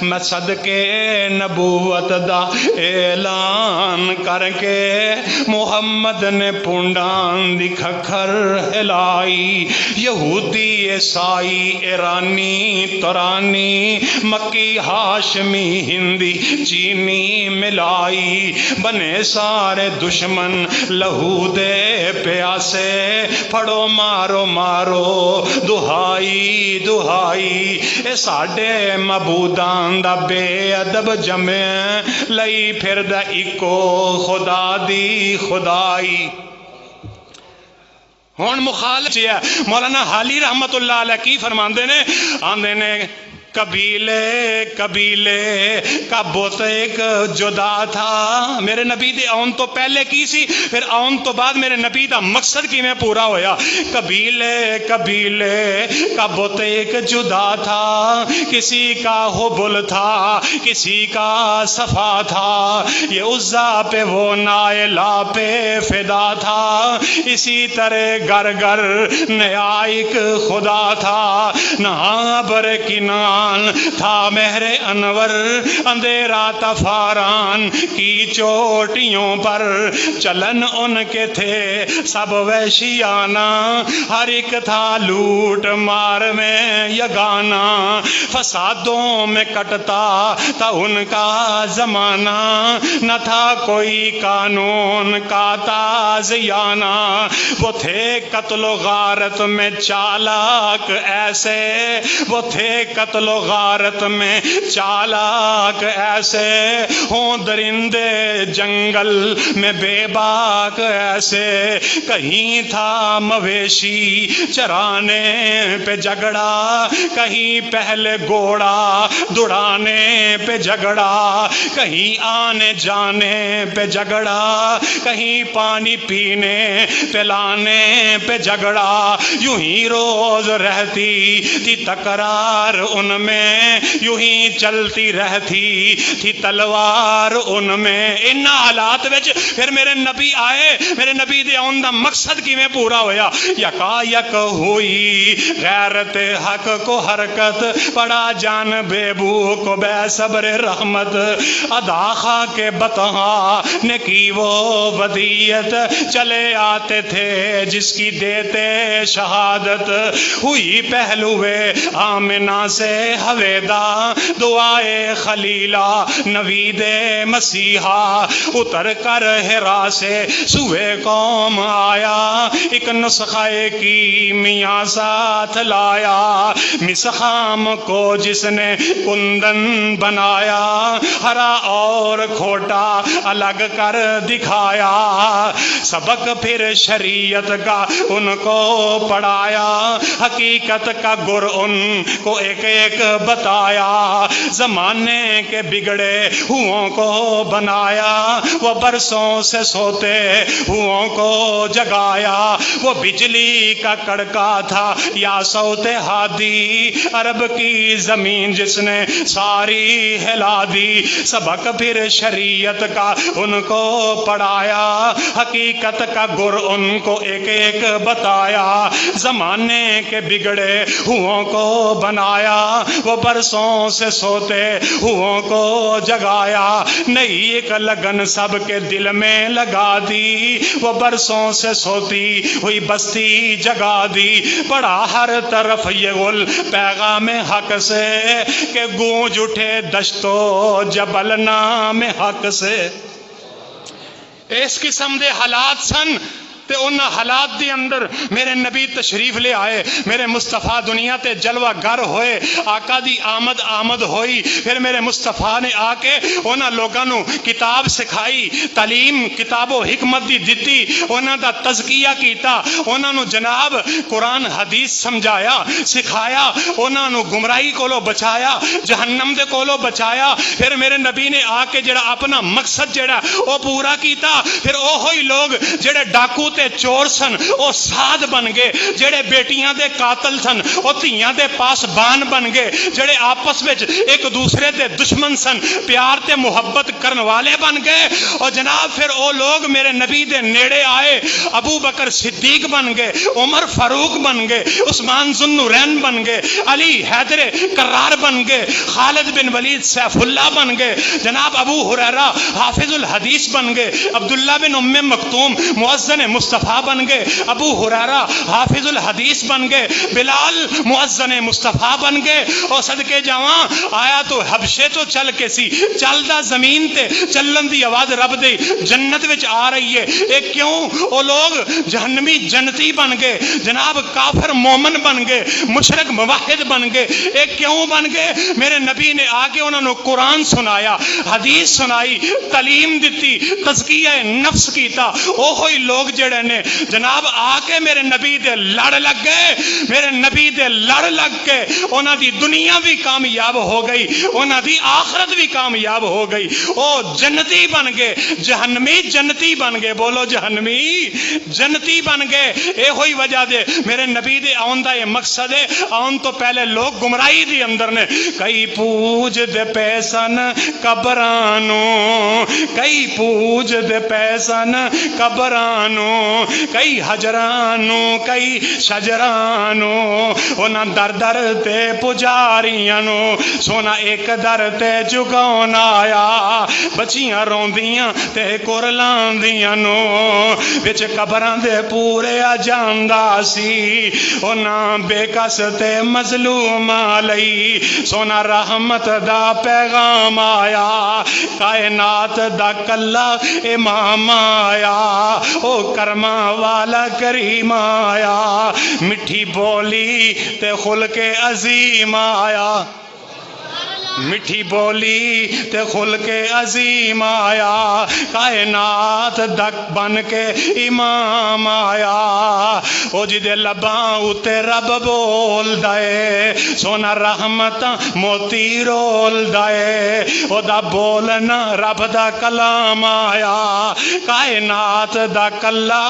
میں صدقے نبوت دا اعلان کر کے محمد نے پونڈان دی کھکھر ہلائی، یہودی عیسائی ایرانی ترانی مکی ہاشمی ہندی چینی ملائی، بنے سارے دشمن لہو دے پیاسے، پھڑو مارو مارو دہائی دہائی، اے ساڈے معبودان دا بے ادب جمع لئی پھر دا اکو خدا دی خدائی۔ ہون مخالف ہے مولانا حالی رحمت اللہ علیہ کی فرماندے نے، آندے نے قبیلے قبیلے کا بت ایک جدا تھا۔ میرے نبی دے آن تو پہلے کی سی، پھر آن تو بعد میرے نبی دا مقصد کی میں پورا ہویا۔ قبیلے قبیلے کا بت ایک جدا تھا، کسی کا حبل تھا کسی کا صفا تھا، یہ عزا پہ وہ نائلہ پہ فدا تھا، اسی طرح گر گر نیا ایک خدا تھا، نہ بر کنان تھا مہر انور، اندھیرا تفاران کی چوٹیوں پر، چلن ان کے تھے سب وحشیانہ، ہر ایک تھا لوٹ مار میں یگانہ، فسادوں میں کٹتا تھا ان کا زمانہ، نہ تھا کوئی قانون کا تازیانہ، وہ تھے قتل و غارت میں چالاک ایسے، وہ تھے قتل و غارت میں چالاک ایسے، ہوں درندے جنگل میں بے باک ایسے، کہیں تھا مویشی چرانے پہ جھگڑا، کہیں پہلے گھوڑا دوڑانے پہ جھگڑا، کہیں آنے جانے پہ جھگڑا، کہیں پانی پینے پلانے پہ جھگڑا، یوں ہی روز رہتی تھی تکرار ان میں، یوں ہی چلتی رہتی تھی تلوار ان میں۔ ان حالات وچ پھر میرے نبی آئے، میرے نبی دے آن دا مقصد کی میں پورا ہویا، یکا یک ہوئی غیرت حق کو حرکت، پڑا جان بے بو کو بے صبر رحمت، ادا خواہ کے بتہا نے کی وہ ودیت، چلے آتے تھے جس کی دیتے شہادت، ہوئی پہلوے آمنہ سے حویدہ، دعائے خلیلہ نوید مسیحا، اتر کر ہرا سے سوئے قوم آیا، ایک نسخہ کی میاں ساتھ لایا، مسخام کو جس نے کندن بنایا، ہرا اور کھوٹا الگ کر دکھایا، سبق پھر شریعت کا ان کو پڑھایا، حقیقت کا گر ان کو ایک ایک بتایا، زمانے کے بگڑے ہوں کو بنایا، وہ برسوں سے سوتے ہوں کو جگایا، وہ بجلی کا کڑکا تھا یا صوت ہادی، عرب کی زمین جس نے ساری ہلا دی، سبق پھر شریعت کا ان کو پڑھایا، حقیقت کا گر ان کو ایک ایک بتایا، زمانے کے بگڑے ہوں کو بنایا، وہ برسوں سے سوتے ہوں کو جگایا، نئی ایک لگن سب کے دل میں لگا دی، وہ برسوں سے سوتی ہوئی بستی جگا دی، پڑا ہر طرف یہ گل پیغام حق سے، کہ گونج اٹھے دشت و جبل نام حق سے۔ اس قسم دے حالات سن تے ان حالات دی اندر میرے نبی تشریف لے آئے، میرے مصطفیٰ دنیا تے جلوہ گر ہوئے، آقا دی آمد ہوئی، پھر میرے مصطفیٰ نے آ کے انہاں لوگاں نو کتاب سکھائی، تعلیم کتاب و حکمت دی دتی، انہاں دا تزکیہ کیتا، انہاں نو جناب قرآن حدیث سمجھایا سکھایا، انہاں نو گمراہی کولو بچایا، جہنم دے کولو بچایا، پھر میرے نبی نے آ کے جڑا اپنا مقصد جڑا او پورا کیتا، پھر اوہی لوگ جڑے ڈاکو تے چور سن وہ ساد بن گئے، جڑے بیٹیاں دے قاتل سن وہ دھیاں دے پاسبان بن گئے، جڑے آپس میں ایک دوسرے دے دشمن سن پیار تے محبت کرن والے بن گئے۔ اور جناب پھر وہ لوگ میرے نبی دے نیڑے آئے، ابو بکر صدیق بن گئے، عمر فاروق بن گئے، عثمان ذو النورین بن گئے، علی حیدر کرار بن گئے، خالد بن ولید سیف اللہ بن گئے، جناب ابو ہریرہ حافظ الحدیث بن گئے، عبداللہ بن ام مکتوم مؤذن مصطفیٰ بن گئے، ابو ہریرہ حافظ الحدیث بن گئے، بلال مؤذن مصطفیٰ بن گئے۔ اور صدقے جاواں آیا تو حبشے تو چل کے سی، چلدا زمین تے چلن دی آواز رب دی جنت وچ آ رہی ہے۔ ایک کیوں وہ لوگ جہنمی جنتی بن گئے، جناب کافر مومن بن گئے، مشرک موحد بن گئے۔ ایک کیوں بن گئے؟ میرے نبی نے آ کے انہوں نے قرآن سنایا، حدیث سنائی، تعلیم دیتی، تزکیہ نفس کیتا۔ اوہی لوگ جڑے نے جناب آ کے میرے نبی دے لڑ لگ گئے، میرے نبی دے لڑ لگ کے انہاں دی دنیا بھی کامیاب ہو گئی، انہاں دی آخرت بھی کامیاب ہو گئی۔ او جنتی بن گئے، جہنمی جنتی بن گئے، بولو جہنمی جنتی بن گئے۔ اے ہوئی وجہ دے میرے نبی دے آن دا یہ مقصد ہے، آن تو پہلے لوگ گمراہی دی اندر نے، کئی پوج دے پیسن قبرانو، کئی پوج دے پیسن قبرانو، کئی حجرانو کئی شجرانو، انہاں در در تے پجاریانو، سونا ایک در تے جگون آیا، بچیاں روندیاں تے کورلاندیاں نو، وچ قبراں دے پورے جاندا سی، انہاں بے کس تے مظلوم لئی، سونا رحمت دا پیغام آیا، کائنات دا کلا امام آیا، او کرما والا کریم آیا، مٹھی بولی تے خلق عظیم آیا، مٹھی بولی تے خلق عظیم آیا، کائنات دک بن کے امام آیا، او جدے لباں اتے رب بول دائے، سونا رحمت موتی رول دائے، او دا بولنا رب دا کلام آیا، کائنات دا کلا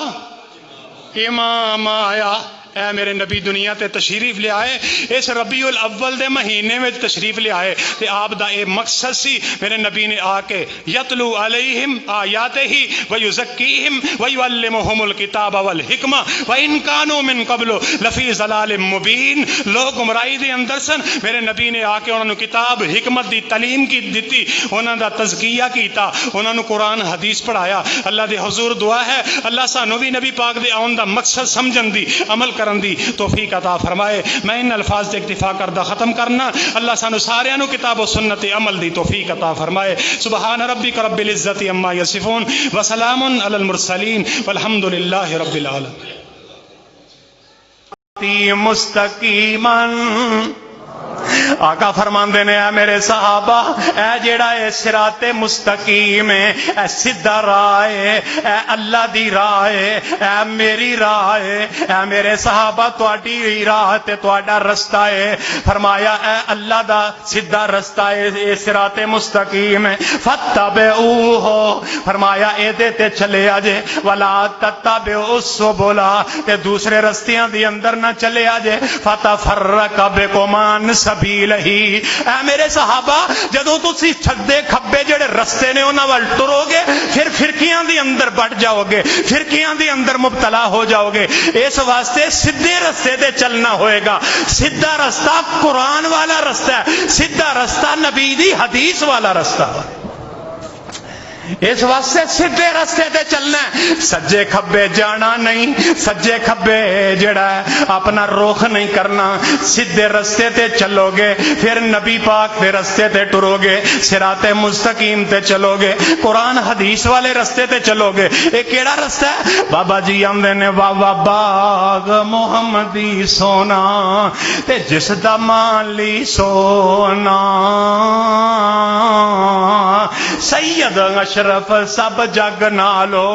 امام آیا۔ اے میرے نبی دنیا تے تشریف لے آئے، اس ربیع الاول دے مہینے میں تشریف لے آئے، تے آپ دا اے مقصد سی میرے نبی نے آ کے یتلو علیہم آیاتہ ویزکیہم ویعلمہم الکتاب والحکمہ وان کانوا من قبل لفی ضلال مبین۔ لوگ گمراہی دے اندر سن، میرے نبی نے آ کے انہوں نے کتاب حکمت دی تعلیم کی دیتی، انہوں دا تزکیہ کیتا، انہوں نے قرآن حدیث پڑھایا۔ اللہ دے حضور دعا ہے اللہ سانو بھی نبی پاک دے آن دا مقصد سمجھن دی عمل کرن دی توفیق عطا فرمائے۔ میں ان الفاظ سے اکتفا کردہ ختم کرنا، اللہ سانو سارے انو کتاب و سنت عمل دی توفیق عطا فرمائے۔ سبحان ربک رب العزت عما یصفون وسلام علی المرسلین والحمد للہ رب العالمین۔ مستقیماً آقا فرماندے نے اے میرے صحابہ، اے جیڑا اے صراط مستقیم ہے، اے سیدھا راہ ہے، اے اللہ دی راہ ہے، اے میری راہ ہے، اے میرے صحابہ تواڈی راہ تے تواڈا رستہ ہے۔ فرمایا اے اللہ دا سیدھا رستہ ہے، اے صراط مستقیم ہے، فتبعوہ، فرمایا اے دے تے چلے آجے، ولا تتبعوا السبل، تے دوسرے رستیاں دی اندر نہ چلے آجے، فتفرق بکم عن سبیل ہی۔ اے میرے صحابہ جدوں تسی چھدے کھبے جڑے رستے نے انہاں ول ٹرو گے، پھر فرقیاں دی اندر بٹ جاؤ گے، فرقیاں دی اندر مبتلا ہو جاؤ گے۔ اس واسطے سیدھے رستے تے چلنا ہوئے گا۔ سیدھا رستہ قرآن والا رستہ ہے، سیدھا رستہ نبی دی حدیث والا رستہ ہے۔ اس واسطے سیدھے رستے تے چلنا ہے، سجے کھبے جانا نہیں، سجے کھبے جڑا ہے اپنا رخ نہیں کرنا، سیدھے رستے تے چلو گے، پھر نبی پاک دے رستے تے ٹرو گے، صراط مستقیم تے چلو گے، قرآن حدیث والے رستے تے چلو گے۔ ایک کیڑا رستہ ہے؟ بابا جی آندے نے واہ باغ محمدی سونا تے جس دا مالی سونا، سید اشرف سب جگ نالو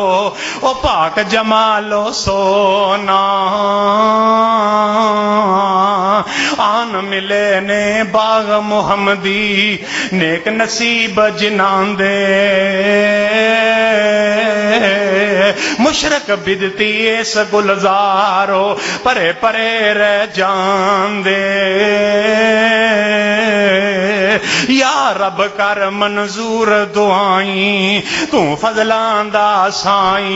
او پاک جمالو سونا، آن ملے نے باغ محمدی نیک نصیب جنان دے، مشرق بدتی اس گلزارو پرے پرے رہ جان دے یا رب کر منظور دعائیں تو فضلان دا سائیں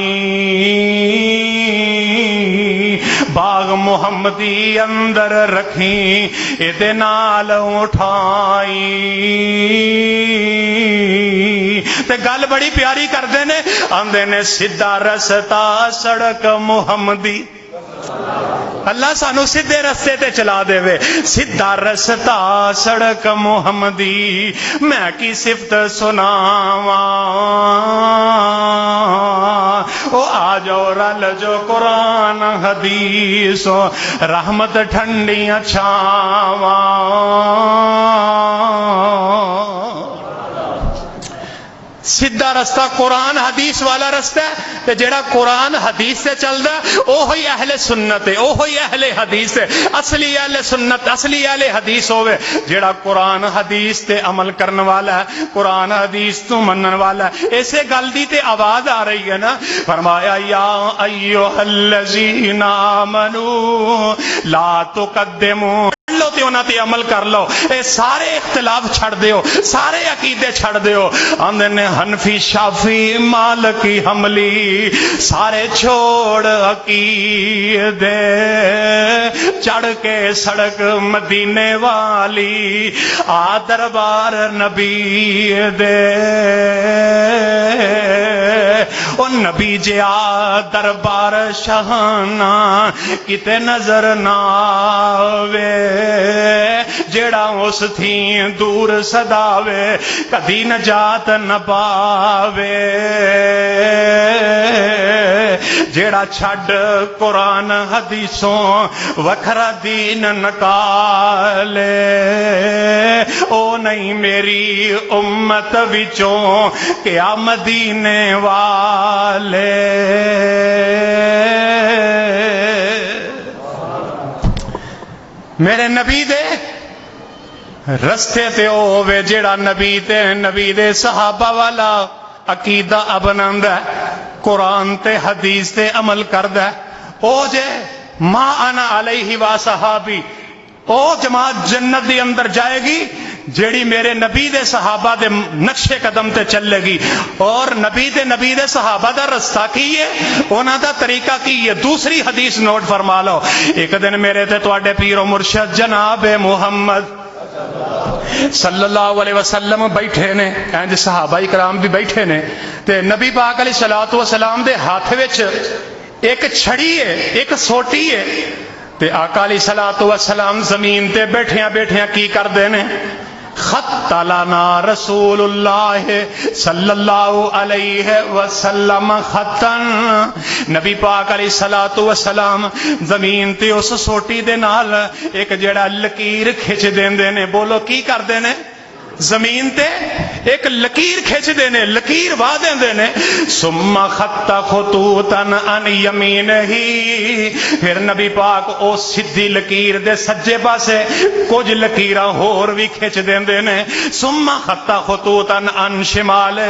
باغ محمدی اندر رکھیں ادے نال اٹھائیں تے گل بڑی پیاری کردے نے آندے نے سیدھا رستہ سڑک محمدی اللہ سانو سیدھے رستے تے چلا دے وے سیدھا رستہ سڑک محمدی میں کی صفت سناواں او آ جاؤ رل جو قرآن حدیث رحمت ٹھنڈیاں چھاواں سیدھا رستہ قرآن حدیث والا رستہ ہے تے جیڑا قرآن حدیث سے چل رہا ہے اوہی اہل سنت ہے اوہی اہل حدیث ہے اصلی اہل سنت اصلی اہل حدیث ہوئے جیڑا قرآن حدیث تے عمل کرنے والا ہے قرآن حدیث تو منن والا ہے ایسے گل دی تے آواز آ رہی ہے نا فرمایا یا ایھا الذین آمنو لا تقدموا لو تے انہاں تے عمل کر لو اے سارے اختلاف چھڑ دیو سارے عقیدے چھڑ دیو آندے نے حنفی شافی مالکی حملی سارے چھوڑ عقیدے چڑھ کے سڑک مدینے والی آ دربار نبی دے او نبی جے آ دربار شہانہ کتے نظر نہ آوے جیڑا اس تھی دور صداوے کدی نجات نہ پاوے جیڑا چھڈ قرآن حدیثوں وکھرا دین نکالے او نہیں میری امت وچوں کیا مدینے والے میرے نبی دے رستے تے ہووے جیڑا نبی دے صحابہ والا عقیدہ اپناند ہے قرآن تے حدیث تے عمل کرد ہے او جے ما انا علیہ و صحابی او جماعت جنت دی اندر جائے گی جیڑی میرے نبی دے صحابہ دے نقشے قدم تے چلے گی اور نبی دے صحابہ دا رستہ کی ہے انہاں دا طریقہ کی ہے دوسری حدیث نوٹ فرما لو ایک دن میرے تے تواڈے پیر و مرشد جناب محمد صلی اللہ علیہ وسلم بیٹھے نے انج صحابہ کرام بھی بیٹھے نے تے نبی پاک علیہ الصلوۃ والسلام دے ہاتھ وچ ایک چھڑی ہے ایک سوٹی ہے تے آقا علیہ الصلوۃ والسلام زمین تے بیٹھیاں کی کردے نے خط لنا رسول اللہ صلی اللہ علیہ وسلم خطن نبی پاک علیہ الصلوۃ والسلام زمین تے اس سوٹی دے نال ایک جڑا لکیر کھچ دیندے نے بولو کی کردے نے زمین تے ایک لکیر کھچ دینے لکیر واہ دیندے نے ثم خط خطوطا عن یمینہ پھر نبی پاک او سدھی لکیر دے سجے پاسے کچھ لکیراں ہور بھی کھچ دیندے نے ثم خط خطوطا عن شمالہ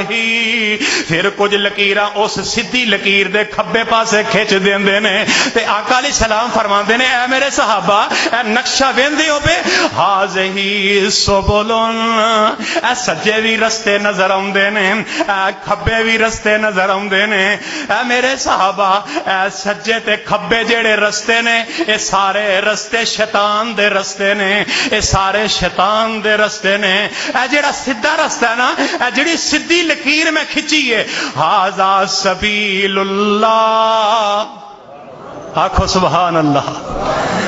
پھر کچھ لکیراں اس سدھی لکیر دے کھبے پاسے کھچ دیندے نے تے آقا علیہ السلام فرماندے نے اے میرے صحابہ اے نقشہ ویندے ہو پہ ہاذہی سبلن اے سجے بھی رستے نظر آندے نے اے کھبے بھی رستے نظر آندے نے اے میرے صحابہ اے سجے تے کھبے جڑے رستے نے اے سارے رستے شیطان دے رستے نے اے سارے شیطان دے رستے نے اے جڑا سیدھا رستہ ہے نا اے جڑی سیدھی لکیر میں کھچی ہے ھذا سبیل اللہ آکھو سبحان اللہ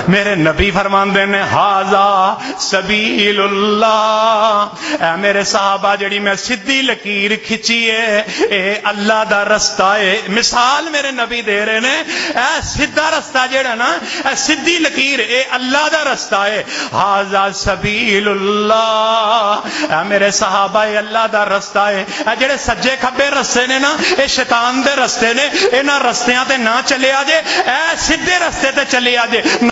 میرے نبی فرماندے نے ھذا سبیل اللہ اے میرے صحابہ جڑی میں سدھی لکیر کھچی ہے اے اللہ دا رستہ ہے مثال میرے نبی دے رہے نے اے سیدھا رستہ جڑا نا اے سدھی لکیر اے اللہ دا رستہ ہے ھذا سبیل اللہ اے میرے صحابہ اے اللہ دا رستہ ہے اے جڑے سجے کھبے رستے نے نا اے شیطان دے رستے نے انہاں رستیاں تے نہ چلے آ جے اے سیدھے رستے تے چلے آ جے